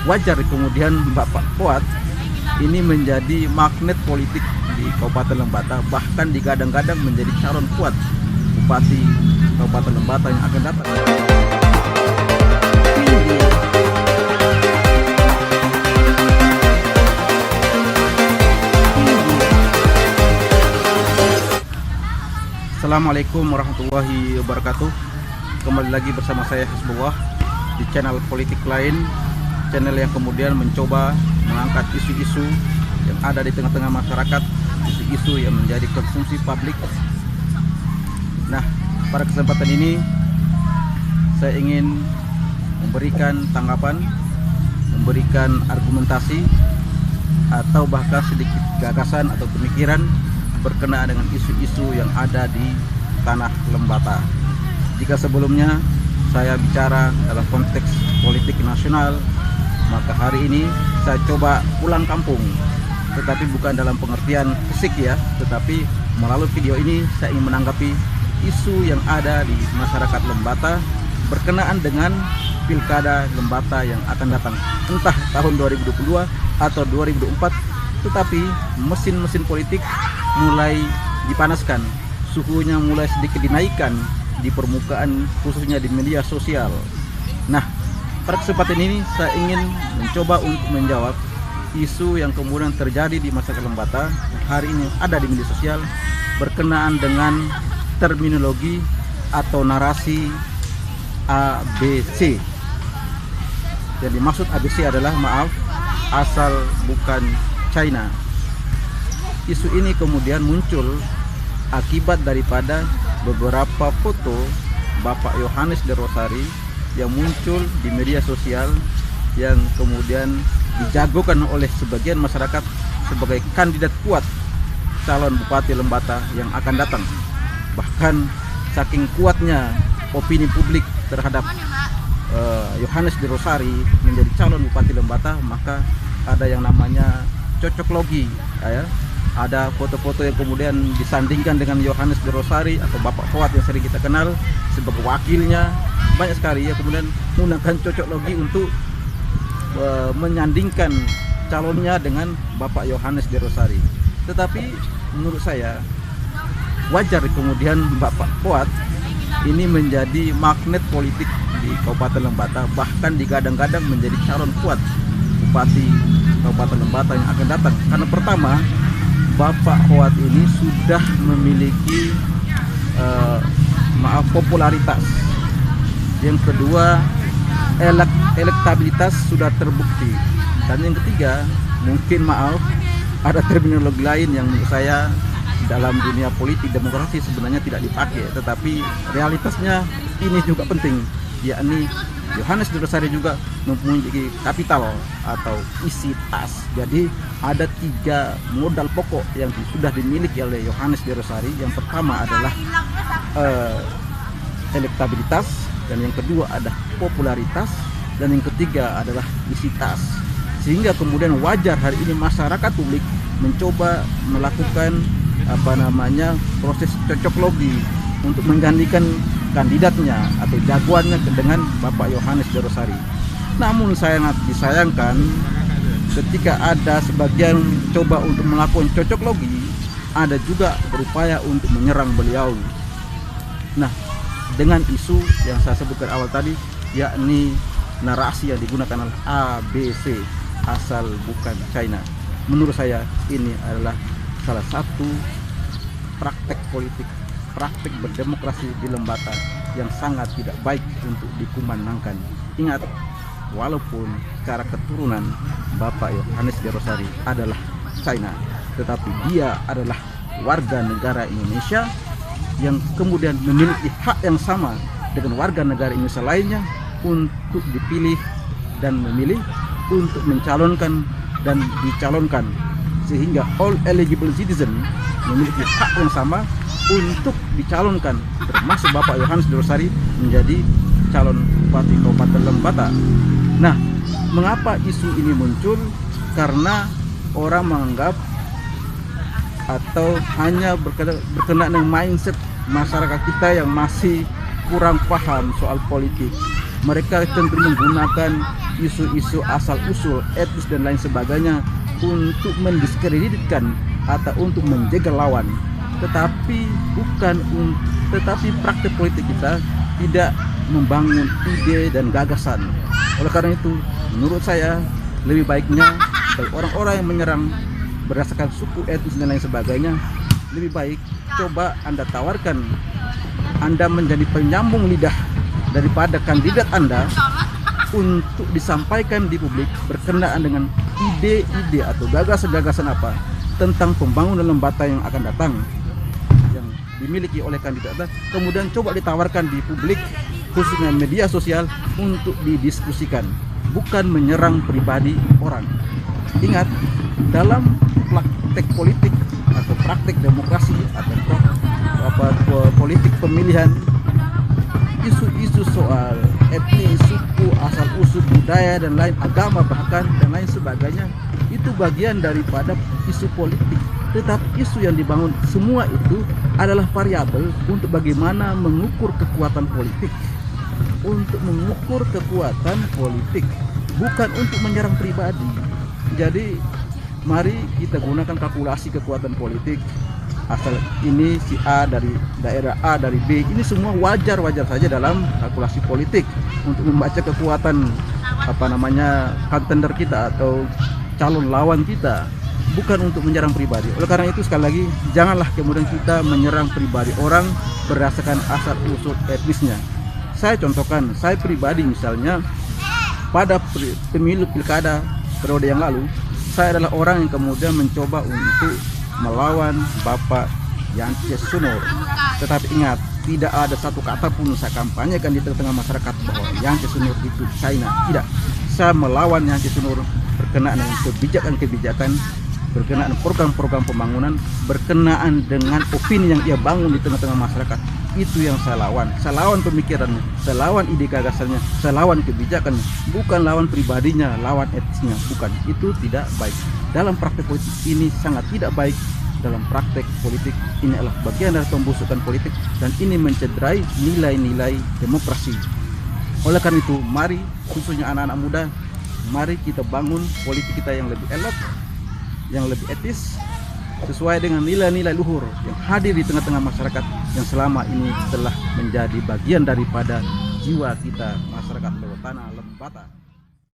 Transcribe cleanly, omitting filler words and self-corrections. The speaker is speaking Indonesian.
wajar kemudian Bapak Fuad ini menjadi magnet politik di Kabupaten Lembata, bahkan digadang-gadang menjadi calon kuat Bupati Kabupaten Lembata yang akan datang. Assalamualaikum warahmatullahi wabarakatuh. Kembali lagi bersama saya Hasbullah di channel politik lain, channel yang kemudian mencoba mengangkat isu-isu yang ada di tengah-tengah masyarakat, isu-isu yang menjadi konsumsi publik. Nah, pada kesempatan ini saya ingin memberikan tanggapan, memberikan argumentasi, atau bahkan sedikit gagasan atau pemikiran berkenaan dengan isu-isu yang ada di tanah Lembata. Jika sebelumnya saya bicara dalam konteks politik nasional, maka hari ini saya coba pulang kampung, tetapi bukan dalam pengertian fisik ya, tetapi melalui video ini saya ingin menanggapi isu yang ada di masyarakat Lembata berkenaan dengan Pilkada Lembata yang akan datang, entah tahun 2022 atau 2024, tetapi mesin-mesin politik mulai dipanaskan, suhunya mulai sedikit dinaikkan di permukaan, khususnya di media sosial. Nah, pada kesempatan ini saya ingin mencoba untuk menjawab isu yang kemudian terjadi di masyarakat Lembata hari ini ada di media sosial berkenaan dengan terminologi atau narasi ABC. Yang dimaksud ABC adalah asal bukan China. Isu ini kemudian muncul akibat daripada beberapa foto Bapak Yohanes de Rosari yang muncul di media sosial, yang kemudian dijagokan oleh sebagian masyarakat sebagai kandidat kuat calon Bupati Lembata yang akan datang. Bahkan saking kuatnya opini publik terhadap Yohanes de Rosari menjadi calon Bupati Lembata, maka ada yang namanya cocok logi ya. Ada foto-foto yang kemudian disandingkan dengan Yohanes de Rosari atau Bapak Fuad yang sering kita kenal sebagai wakilnya. Banyak sekali ya kemudian menggunakan cocok logi untuk menyandingkan calonnya dengan Bapak Yohanes de Rosari. Tetapi menurut saya wajar kemudian Bapak Fuad ini menjadi magnet politik di Kabupaten Lembata, bahkan digadang-gadang menjadi calon kuat Bupati Kabupaten Lembata yang akan datang. Karena pertama, Bapak Fuad ini sudah memiliki popularitas. Yang kedua, elektabilitas sudah terbukti. Dan yang ketiga, mungkin ada terminologi lain yang menurut saya dalam dunia politik demokrasi sebenarnya tidak dipakai, tetapi realitasnya ini juga penting, yakni Yohanes de Rosari juga memiliki kapital atau isi tas. Jadi ada 3 modal pokok yang sudah dimiliki oleh Yohanes de Rosari. Yang pertama adalah elektabilitas, dan yang kedua ada popularitas, dan yang ketiga adalah isi tas. Sehingga kemudian wajar hari ini masyarakat publik mencoba melakukan proses cocok logi untuk menggantikan kandidatnya atau jagoannya dengan Bapak Yohanes de Rosari. Namun sangat disayangkan ketika ada sebagian coba untuk melakukan cocok logi, ada juga berupaya untuk menyerang beliau. Nah, dengan isu yang saya sebutkan awal tadi, yakni narasi yang digunakan oleh ABC, asal bukan China. Menurut saya ini adalah salah satu praktek politik, praktek berdemokrasi di Lembata yang sangat tidak baik untuk dikumandangkan. Ingat, walaupun secara keturunan Bapak Yohanes de Rosari adalah China, tetapi dia adalah warga negara Indonesia yang kemudian memiliki hak yang sama dengan warga negara Indonesia lainnya untuk dipilih dan memilih, untuk mencalonkan dan dicalonkan, sehingga all eligible citizen memiliki hak yang sama untuk dicalonkan, termasuk Bapak Yohanes de Rosari menjadi calon Bupati Kabupaten Lembata. Nah, mengapa isu ini muncul? Karena orang menganggap atau hanya berkenaan dengan mindset masyarakat kita yang masih kurang paham soal politik. Mereka cenderung menggunakan isu-isu asal-usul etnis dan lain sebagainya untuk mendiskreditkan atau untuk menjegal lawan, tetapi tetapi praktek politik kita tidak membangun ide dan gagasan. Oleh karena itu, menurut saya lebih baiknya bagi orang-orang yang menyerang berdasarkan suku, etnis dan lain sebagainya, lebih baik coba Anda tawarkan Anda menjadi penyambung lidah daripada kandidat Anda untuk disampaikan di publik berkenaan dengan ide-ide atau gagasan-gagasan apa tentang pembangunan Lembata yang akan datang yang dimiliki oleh kandidat Anda, kemudian coba ditawarkan di publik khususnya media sosial untuk didiskusikan, bukan menyerang pribadi orang. Ingat, dalam praktek politik atau praktek demokrasi atau politik pemilihan, isu-isu soal etnis, suku, asal-usul, budaya dan lain, agama bahkan dan lain sebagainya, itu bagian daripada isu politik. Tetapi isu yang dibangun semua itu adalah variabel untuk bagaimana mengukur kekuatan politik, untuk mengukur kekuatan politik, bukan untuk menyerang pribadi. Jadi mari kita gunakan kalkulasi kekuatan politik. Asal ini si A dari daerah A dari B, ini semua wajar-wajar saja dalam kalkulasi politik untuk membaca kekuatan contender kita atau calon lawan kita, bukan untuk menyerang pribadi. Oleh karena itu, sekali lagi, janganlah kemudian kita menyerang pribadi orang berdasarkan asal usul etnisnya. Saya contohkan, saya pribadi misalnya pada pemilu pilkada periode yang lalu, saya adalah orang yang kemudian mencoba untuk melawan Bapak Yance Sunur. Tetapi ingat, tidak ada satu kata pun saya kampanyekan di tengah-tengah masyarakat bahwa Yance Sunur itu China. Tidak, saya melawan Yance Sunur berkenaan dengan kebijakan-kebijakan, berkenaan program-program pembangunan, berkenaan dengan opini yang ia bangun di tengah-tengah masyarakat. Itu yang saya lawan. Saya lawan pemikirannya, saya lawan ide gagasannya, saya lawan kebijakannya, bukan lawan pribadinya, lawan etnisnya, bukan. Itu tidak baik. Dalam praktek politik ini sangat tidak baik. Dalam praktek politik ini adalah bagian dari pembusukan politik dan ini mencederai nilai-nilai demokrasi. Oleh karena itu, mari khususnya anak-anak muda, mari kita bangun politik kita yang lebih elok, yang lebih etis, sesuai dengan nilai-nilai luhur yang hadir di tengah-tengah masyarakat yang selama ini telah menjadi bagian daripada jiwa kita, masyarakat bawah tanah Lembata.